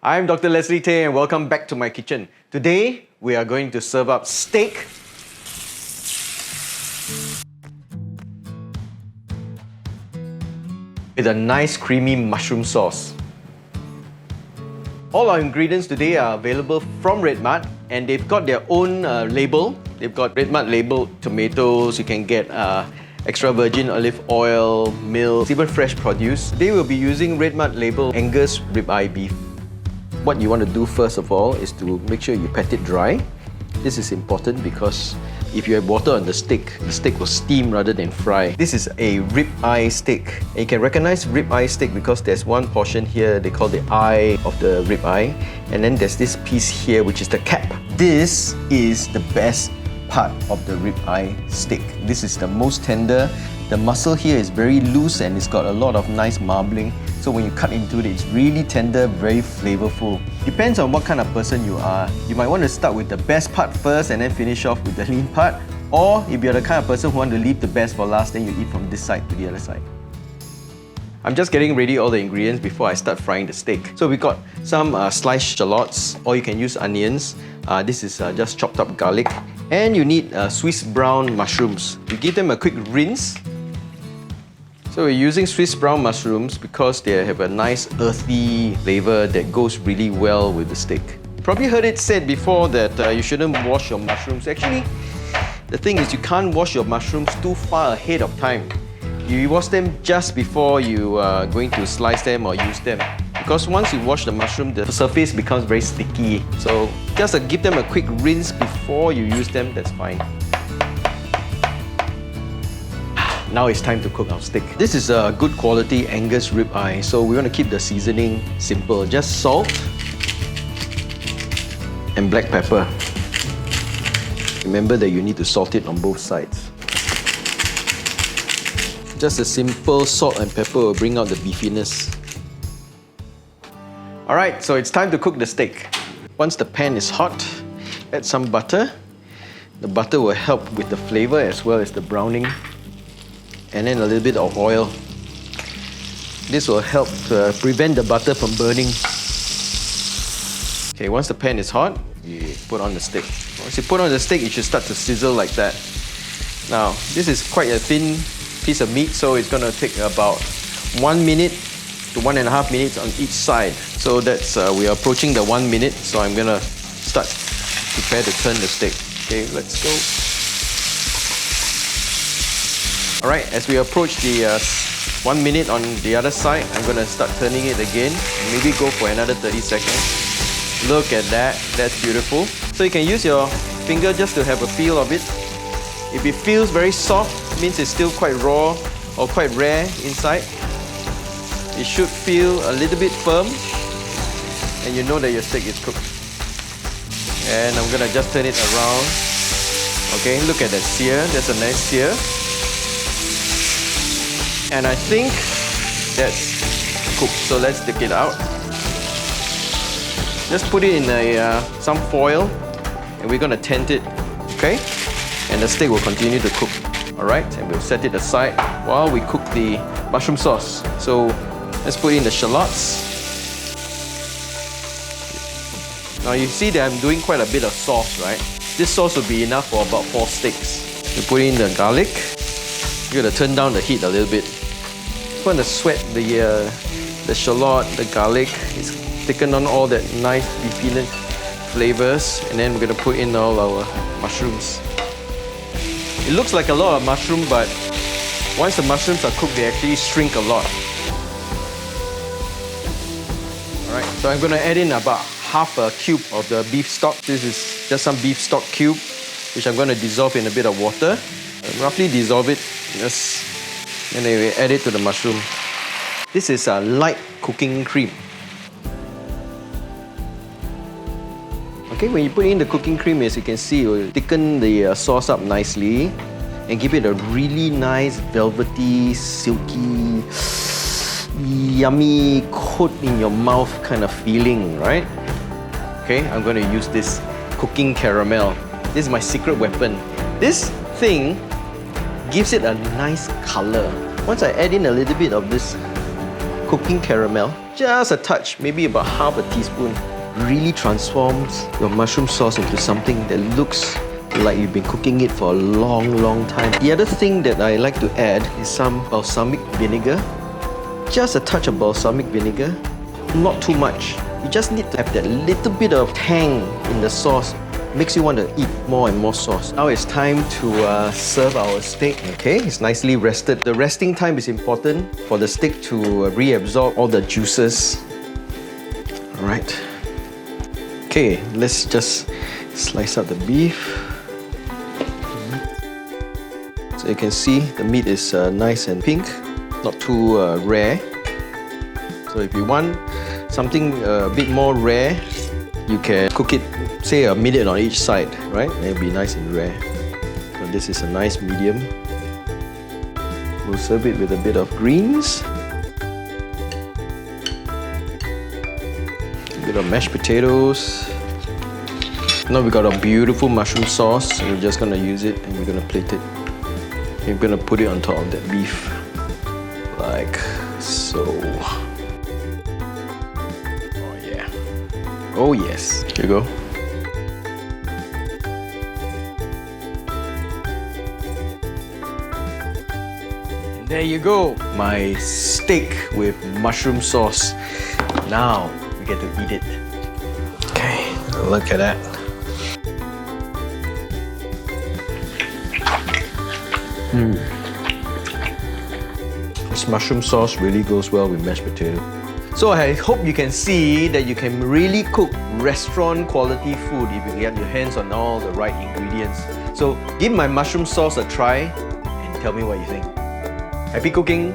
I'm Dr. Leslie Tay and welcome back to my kitchen. Today, we are going to serve up steak with a nice creamy mushroom sauce. All our ingredients today are available from Redmart and they've got their own label. They've got Redmart labeled tomatoes, you can get extra virgin olive oil, milk, even fresh produce. Today we'll be using Redmart label Angus ribeye beef. What you want to do first of all is to make sure you pat it dry. This is important because if you have water on the steak will steam rather than fry. This is a ribeye steak. And you can recognize ribeye steak because there's one portion here they call the eye of the ribeye, and then there's this piece here which is the cap. This is the best part of the ribeye steak. This is the most tender. The muscle here is very loose and it's got a lot of nice marbling. So when you cut into it, it's really tender, very flavorful. Depends on what kind of person you are. You might want to start with the best part first and then finish off with the lean part. Or if you're the kind of person who want to leave the best for last, then you eat from this side to the other side. I'm just getting ready all the ingredients before I start frying the steak. So we got some sliced shallots, or you can use onions. This is just chopped up garlic. And you need Swiss brown mushrooms. You give them a quick rinse. So we're using Swiss brown mushrooms because they have a nice earthy flavor that goes really well with the steak. Probably heard it said before that you shouldn't wash your mushrooms. Actually, the thing is you can't wash your mushrooms too far ahead of time. You wash them just before you are going to slice them or use them. Because once you wash the mushroom, the surface becomes very sticky. So just give them a quick rinse before you use them, that's fine. Now it's time to cook our steak. This is a good quality Angus ribeye, so we want to keep the seasoning simple. Just salt and black pepper. Remember that you need to salt it on both sides. Just a simple salt and pepper will bring out the beefiness. Alright, so it's time to cook the steak. Once the pan is hot, add some butter. The butter will help with the flavor as well as the browning. And then a little bit of oil. This will help prevent the butter from burning. Okay, once the pan is hot, you put on the steak. Once you put on the steak, it should start to sizzle like that. Now, this is quite a thin piece of meat, so it's going to take about 1 minute to 1.5 minutes on each side. So that's we are approaching the 1 minute, so I'm going to start prepare to turn the steak. Okay, let's go. Alright, as we approach the 1 minute on the other side, I'm going to start turning it again. Maybe go for another 30 seconds. Look at that, that's beautiful. So you can use your finger just to have a feel of it. If it feels very soft, it means it's still quite raw or quite rare inside. It should feel a little bit firm and you know that your steak is cooked. And I'm going to just turn it around. Okay, look at that sear, that's a nice sear. And I think that's cooked, so let's take it out. Just put it in some foil and we're going to tent it, okay? And the steak will continue to cook, alright? And we'll set it aside while we cook the mushroom sauce. So let's put in the shallots. Now you see that I'm doing quite a bit of sauce, right? This sauce will be enough for about 4 steaks. We put in the garlic. You're going to turn down the heat a little bit. Just want to sweat the shallot, the garlic. It's taken on all that nice beefiness flavors, and then we're going to put in all our mushrooms. It looks like a lot of mushroom, but once the mushrooms are cooked, they actually shrink a lot. Alright, so I'm going to add in about half a cube of the beef stock. This is just some beef stock cube, which I'm going to dissolve in a bit of water. Roughly dissolve it, and then we add it to the mushroom. This is a light cooking cream. Okay, when you put in the cooking cream, as you can see, it will thicken the sauce up nicely and give it a really nice, velvety, silky, yummy, coat in your mouth kind of feeling, right? Okay, I'm going to use this cooking caramel. This is my secret weapon. This thing gives it a nice color. Once I add in a little bit of this cooking caramel, just a touch, maybe about half a teaspoon, really transforms your mushroom sauce into something that looks like you've been cooking it for a long time. The other thing that I like to add is some balsamic vinegar. Just a touch of balsamic vinegar, not too much. You just need to have that little bit of tang in the sauce. Makes you want to eat more and more sauce. Now it's time to serve our steak. Okay, it's nicely rested. The resting time is important for the steak to reabsorb all the juices. All right. Okay, let's just slice up the beef. So you can see the meat is nice and pink, not too rare. So if you want something a bit more rare, you can cook it, say, a minute on each side, right? It'll be nice and rare. So this is a nice medium. We'll serve it with a bit of greens, a bit of mashed potatoes. Now we got a beautiful mushroom sauce, and we're just gonna use it and we're gonna plate it. We're gonna put it on top of that beef, like so. Oh yes, here you go. And there you go, my steak with mushroom sauce. Now we get to eat it. Okay, look at that. This mushroom sauce really goes well with mashed potato. So I hope you can see that you can really cook restaurant quality food if you get your hands on all the right ingredients. So give my mushroom sauce a try and tell me what you think. Happy cooking!